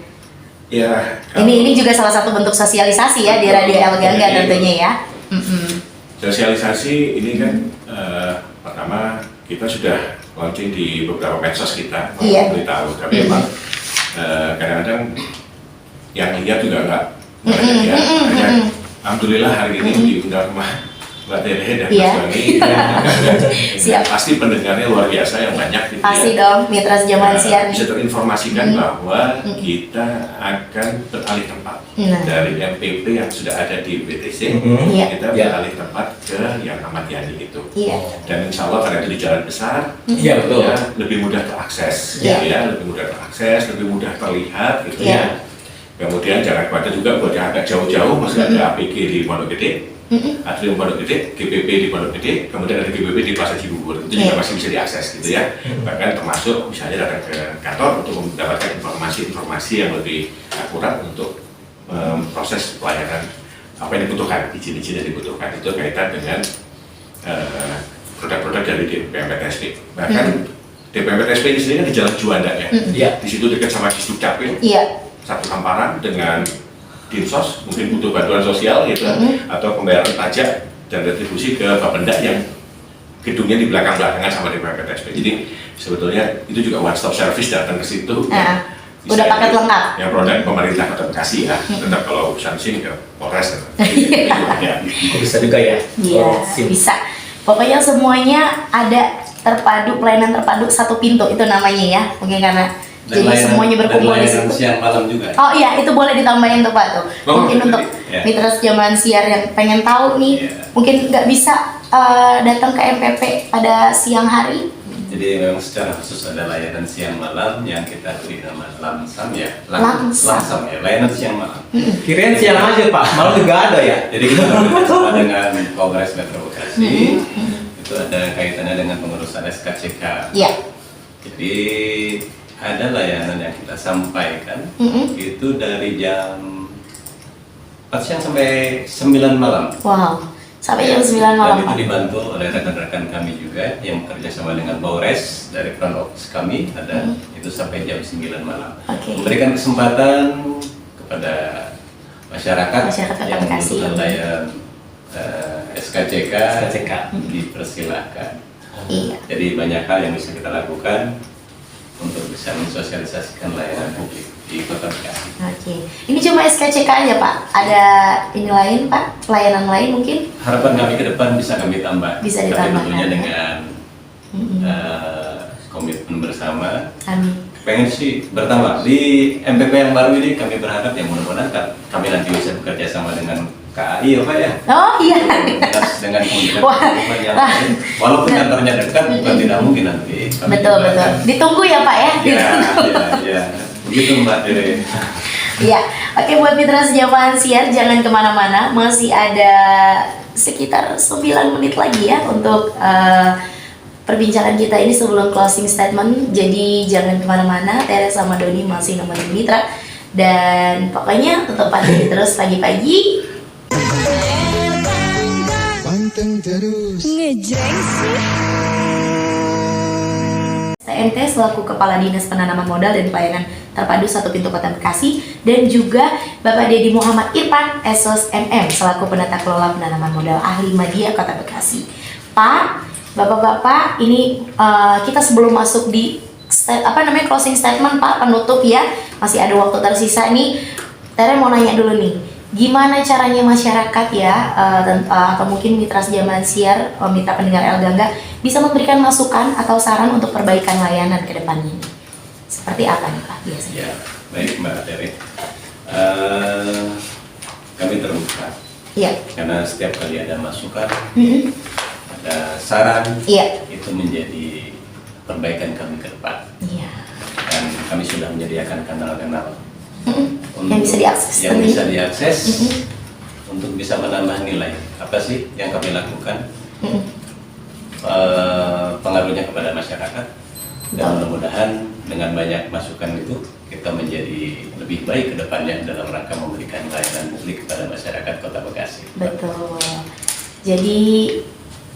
Ya. Ini juga salah satu bentuk sosialisasi ya di Radio El Gangga tentunya ya. Sosialisasi ini kan pertama kita sudah launching di beberapa medsos kita, beritahu. Tapi memang kadang-kadang yang lihat juga nggak banyak ya. Alhamdulillah hari ini diundang sama Mbak Dede dan Mas Wani. Siap. Pasti pendengarnya luar biasa yang banyak. Gitu Pasti ya. dong, mitra Jaman Siar. Bisa terinformasikan bahwa kita akan beralih tempat dari MPP yang sudah ada di BTC, kita beralih tempat ke yang Ahmad Yani itu. Dan insya Allah karena itu di jalan besar, betul. Ya, lebih mudah terakses, ya, lebih mudah terakses, lebih mudah terlihat, gitu ya. Kemudian jangan khawatir juga buat yang agak jauh-jauh masih ada APG di Pondok Gede. Atrium Pondok Gede, GPP di Pondok Gede, kemudian ada GPP di Plaza Cibubur, itu juga masih bisa diakses gitu ya. Bahkan termasuk misalnya datang ke kantor untuk mendapatkan informasi-informasi yang lebih akurat untuk proses pelayanan apa yang dibutuhkan, izin-izin yang dibutuhkan itu kaitan dengan produk-produk dari DPMPTSP. Bahkan DPMPTSP ini sendiri kan di Jalan Juanda ya, di situ dekat sama Disdukcapil, satu hamparan dengan Dinsos, mungkin butuh bantuan sosial gitu, atau pembayaran pajak dan retribusi ke Bapenda yang gedungnya di belakang-belakangan sama DPMPTSP. Jadi sebetulnya itu juga one stop service datang ke situ. Udah paket lengkap. Yang produk pemerintah Kota Bekasi ya. Tetap kalau urusan SIM ke Polres. Bisa juga ya. Iya, bisa. Pokoknya semuanya ada terpadu, pelayanan terpadu satu pintu itu namanya ya. Mungkin karena dan jadi semuanya berkumpul di situ. Siang malam juga. Oh iya, itu boleh ditambahin tuh Pak tuh. Mungkin untuk mitra Jaman Siar yang pengen tahu nih, mungkin nggak bisa datang ke MPP pada siang hari. Jadi memang secara khusus ada layanan siang malam yang kita beri nama Lamsam ya. Lamsam ya, layanan siang malam. Kirain siang aja Pak, malam juga ada ya. Jadi kita bekerjasama dengan Kongres Metro Bekasi. Itu ada kaitannya dengan pengurusan SKCK. Iya. Jadi ada layanan yang kita sampaikan itu dari jam 4 siang sampai 9 malam. Wow, sampai jam 9 malam. Dan itu dibantu oleh rekan-rekan kami juga yang bekerja sama dengan Polres dari front office kami ada itu sampai jam 9 malam. Memberikan kesempatan kepada masyarakat yang membutuhkan layanan SKCK dipersilahkan. Jadi banyak hal yang bisa kita lakukan untuk bisa mensosialisasikan layanan publik di Kota Bekasi. Ini cuma SKCK aja Pak? Ada ini lain Pak? Pelayanan lain mungkin? Harapan kami ke depan bisa kami tambah. Bisa ditambah. Tentunya dengan komitmen bersama. Amin. Pengen sih bertambah di MPP yang baru ini. Kami berharap yang mudah-mudahan kami nanti bisa bekerja sama dengan KAI ya Pak ya. Oh iya. Dengan kementerian Wah. yang lain. Walaupun kantornya dekat, bukan tidak mungkin nanti. Kami Betul juga betul. akan- Ditunggu ya Pak ya. Ya. Begitu Mbak Tere. Iya, oke buat mitra sejawat siar jangan kemana-mana, masih ada sekitar 9 menit lagi ya untuk perbincangan kita ini sebelum closing statement. Jadi jangan kemana-mana, Tere sama Doni masih nemenin mitra dan pokoknya tetap pantengin terus pagi-pagi. Panteng terus. TNT selaku Kepala Dinas Penanaman Modal dan Pelayanan Terpadu 1 Pintu Kota Bekasi dan juga Bapak Dedi Muhammad Irfan SOS MM selaku Penata Kelola Penanaman Modal Ahli Media Kota Bekasi. Pak, Bapak-bapak, ini kita sebelum masuk di closing statement Pak, penutup ya, masih ada waktu tersisa nih. Tere mau nanya dulu nih, gimana caranya masyarakat ya atau mungkin mitra sejaman siar, mitra pendengar El Gangga bisa memberikan masukan atau saran untuk perbaikan layanan ke depannya ini? Seperti apa nih Pak biasanya? Ya, baik Mbak Tere. Kami terbuka Iya. karena setiap kali ada masukan, Mm-mm. ada saran, Iya. itu menjadi perbaikan kami ke depan. Iya. Dan kami sudah menyediakan kanal-kanal Mm-mm. Yang bisa diakses yang tentunya. bisa diakses Mm-mm. untuk bisa menambah nilai. Apa sih yang kami lakukan? Mm-mm. Pengaruhnya kepada masyarakat, dan Betul. mudah-mudahan dengan banyak masukan itu kita menjadi lebih baik ke depannya dalam rangka memberikan layanan publik kepada masyarakat Kota Bekasi. Betul. Jadi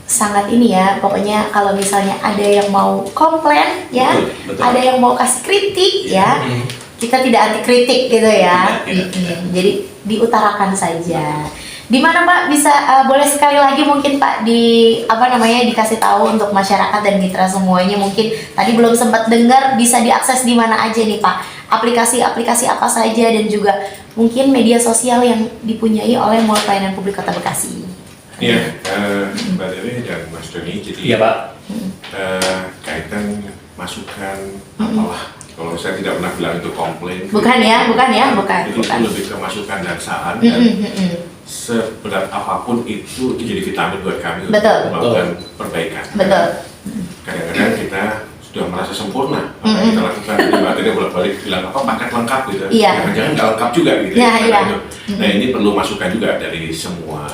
sangat ini ya, pokoknya kalau misalnya ada yang mau komplain ya, Betul, betul. ada yang mau kasih kritik ya, Hmm. kita tidak anti kritik gitu ya. Tidak. Jadi diutarakan saja. Di mana Pak bisa boleh sekali lagi mungkin Pak dikasih tahu untuk masyarakat dan mitra semuanya, mungkin tadi belum sempat dengar, bisa diakses di mana aja nih Pak? Aplikasi-aplikasi apa saja dan juga mungkin media sosial yang dipunyai oleh Mall Pelayanan Publik Kota Bekasi. Iya, Mbak Dewi dan Mas Doni, jadi Iya Pak. kaitan masukan apalah, kalau saya tidak pernah bilang itu komplain. Bukan ya, bukan. Itu lebih ke masukan dan saran, dan seberat apapun itu jadi vitamin buat kami Betul. untuk melakukan perbaikan. Betul. Kadang-kadang kita sudah merasa sempurna apa yang kita lakukan, jadi Mbak Dewi bolak-balik bilang apa paket lengkap gitu, Iya. jangan-jangan nggak lengkap juga gitu. Iya, iya. Nah ini perlu masukan juga dari semua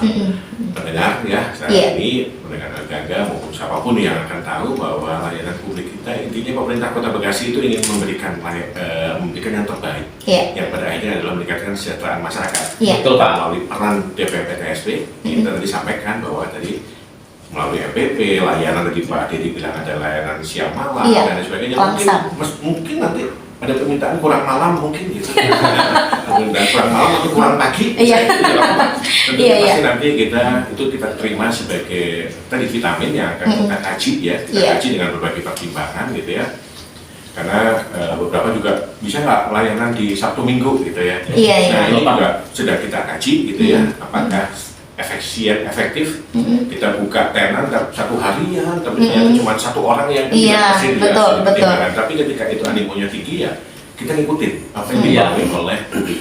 pendengar ya saat Iya. ini, pendengar Gangga maupun siapapun yang akan tahu bahwa layanan publik kita, intinya pemerintah Kota Bekasi itu ingin memberikan yang terbaik, Iya. yang pada akhirnya adalah meningkatkan kesejahteraan masyarakat. Iya. Betul Pak. Melalui peran DPMPTSP, kita tadi sampaikan bahwa tadi melalui MPP, layanan tadi Pak Dedi bilang ada layanan siang malam Iya. dan sebagainya. Langsam. Mungkin nanti ada permintaan kurang malam mungkin gitu. Dan kurang malam atau kurang pagi. Iya. Saya tidak apa-apa. Tentu Iya, pasti iya. nanti kita terima sebagai tadi vitamin yang akan kita kaji ya, kita Iya. kaji dengan berbagai pertimbangan gitu ya. Karena beberapa juga bisa nggak layanan di Sabtu Minggu gitu ya. Iya, iya. Nah ini Betul, Pak. juga sedang kita kaji gitu ya, apakah efektif kita buka tenan satu harian, tapi ternyata cuma satu orang yang Iya, hasil ya, betul, hasil betul. pertimbangan. Tapi ketika itu animonya tinggi ya, kita ngikutin apa yang Iya.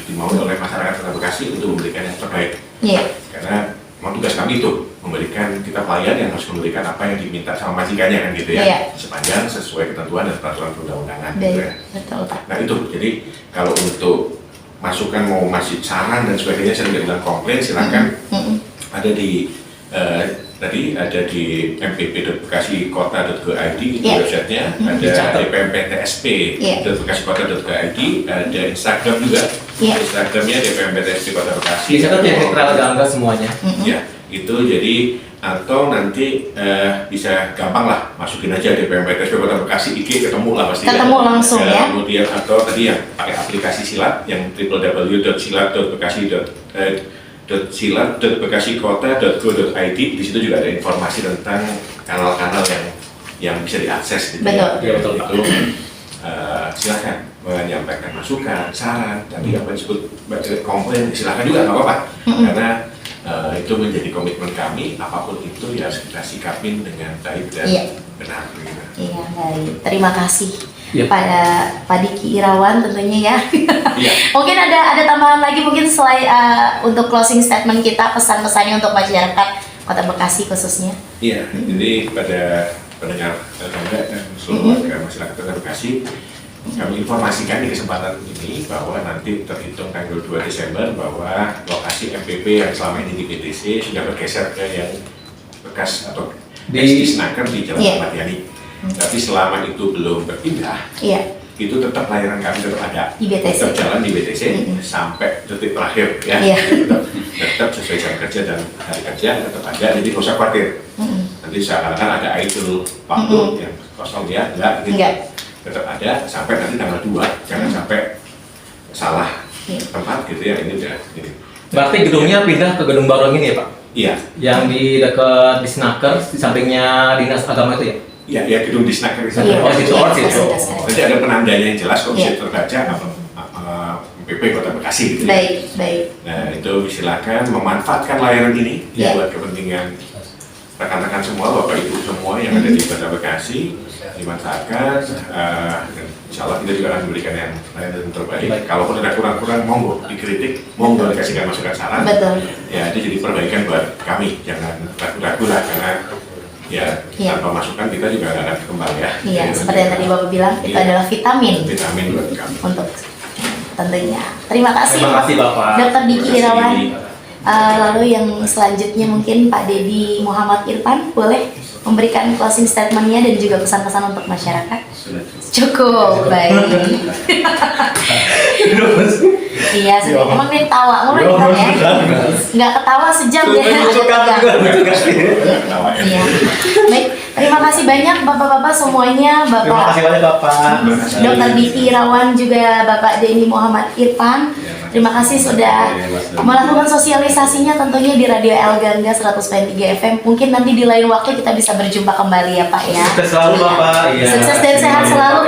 dimaui oleh masyarakat Kota Bekasi untuk memberikan yang terbaik. Iya. Karena memang tugas kami itu memberikan, kita pelayan yang harus memberikan apa yang diminta sama majikannya kan gitu ya, Iya. sepanjang sesuai ketentuan dan peraturan perundang-undangan gitu ya. Baik. Betul Pak. Nah itu, jadi kalau untuk masukan mau masih saran dan sebagainya, saya tidak bilang komplain, silakan ada di tadi ada di mpp.bekasikota.go.id itu Iya. websitenya, ada Dicatat. dpmptsp.bekasikota.go.id, ada Instagram juga, Iya. Instagramnya dpmptsp Kota Bekasi. Bisa kan ya mitra Gangga semuanya. Ya, itu jadi atau nanti bisa gampang lah masukin aja DPMPTSP Kota Bekasi IG, ketemu lah pasti. Ketemu langsung ya. Kemudian atau tadi yang pakai aplikasi silat yang www.silat.bekasikota.go.id, di situ juga ada informasi tentang kanal-kanal yang bisa diakses gitu Betul. Iya, betul, Pak. Itu silakan menyampaikan masukan, saran, tadi apa yang disebut komplain, silakan juga nggak apa-apa, karena Itu menjadi komitmen kami, apapun itu ya harus kita sikapin dengan baik dan Iya. benar. Gitu. Iya, baik. Terima kasih Iya. pada Pak Diki Irawan tentunya ya. Iya. Mungkin ada tambahan lagi mungkin selain untuk closing statement kita, pesan-pesannya untuk masyarakat Kota Bekasi khususnya. Iya, jadi pada pendengar Tangga dan seluruh warga masyarakat Kota Bekasi, kami informasikan di kesempatan ini bahwa nanti terhitung tanggal 2 Desember bahwa lokasi MPP yang selama ini di BTC sudah bergeser ke yang bekas atau Di- Snaker di Jalan Iya. Ahmad Yani. Tapi selama itu belum berpindah, Iya, itu tetap layanan kami tetap ada, Di BTC. tetap jalan di BTC Mm-mm. sampai detik terakhir ya. Iya. Tetap sesuai jam kerja dan hari kerja tetap ada, jadi nggak usah khawatir. Nanti seakan-akan ada idle waktu yang kosong ya, enggak gitu. Enggak. Tetap ada sampai nanti tanggal 2, jangan sampai salah Iya. tempat gitu ya, ini udah ini. Berarti gedungnya pindah ke gedung baru ini ya Pak? Iya, Yang di dekat di Snaker, di sampingnya Dinas Agama itu ya? iya, ya gedung di Snaker di sana. Iya. Oh, situ, oh, situ. Nanti ada penandanya yang jelas kok bisa Iya. terbaca PP Kota Bekasi gitu ya. baik, baik. Nah itu silakan memanfaatkan layanan ini Iya. buat kepentingan rekan-rekan semua, Bapak Ibu semua yang ada di Kota Bekasi, dimanfaatkan. Dan insya Allah kita juga akan memberikan yang layanan terbaik. Baik. Kalaupun ada kurang-kurang, monggo dikritik, monggo dikasihkan masukan saran. Betul. Ya itu jadi perbaikan buat kami, jangan ragu-ragu lah karena ya Iya. tanpa masukan kita juga nggak akan berkembang ya. Iya, Jadi, seperti yang tadi Bapak bilang, itu Iya. adalah vitamin vitamin buat kami. untuk tentunya. Terima kasih, Terima kasih, Bapak. Dr. Diki Terima kasih. Irawan. Lalu yang selanjutnya mungkin Pak Dedi Muhammad Irfan boleh memberikan closing statementnya dan juga pesan-pesan untuk masyarakat. Sudah. Cukup baik. Iya, sudah. Emang dia tawa mulu kan ya? Nggak ketawa sejam ya. Iya. Baik, terima kasih banyak Bapak-bapak semuanya, Terima Bapak kasih banyak Bapak. Dr. Diki Irawan juga Bapak Denny Muhammad Irfan. Terima kasih sudah melakukan sosialisasinya tentunya di Radio El Gangga 100.3 FM. Mungkin nanti di lain waktu kita bisa berjumpa kembali ya Pak ya. Sukses selalu Bapak. Iya. Sukses dan sehat selalu.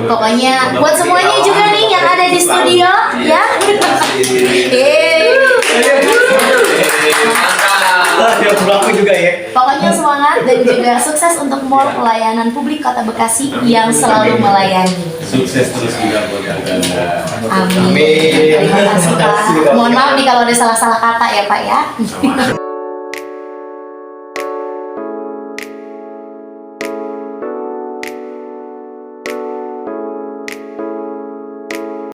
Pokoknya buat semuanya juga nih yang ada di studio ya. Ya berlaku juga ya. Pokoknya semangat dan juga sukses untuk Mall Pelayanan Publik Kota Bekasi yang selalu melayani. Sukses terus juga buat Anda. Amin. Amin. Terima kasih Pak. Mohon maaf nih kalau ada salah-salah kata ya Pak ya. Sama.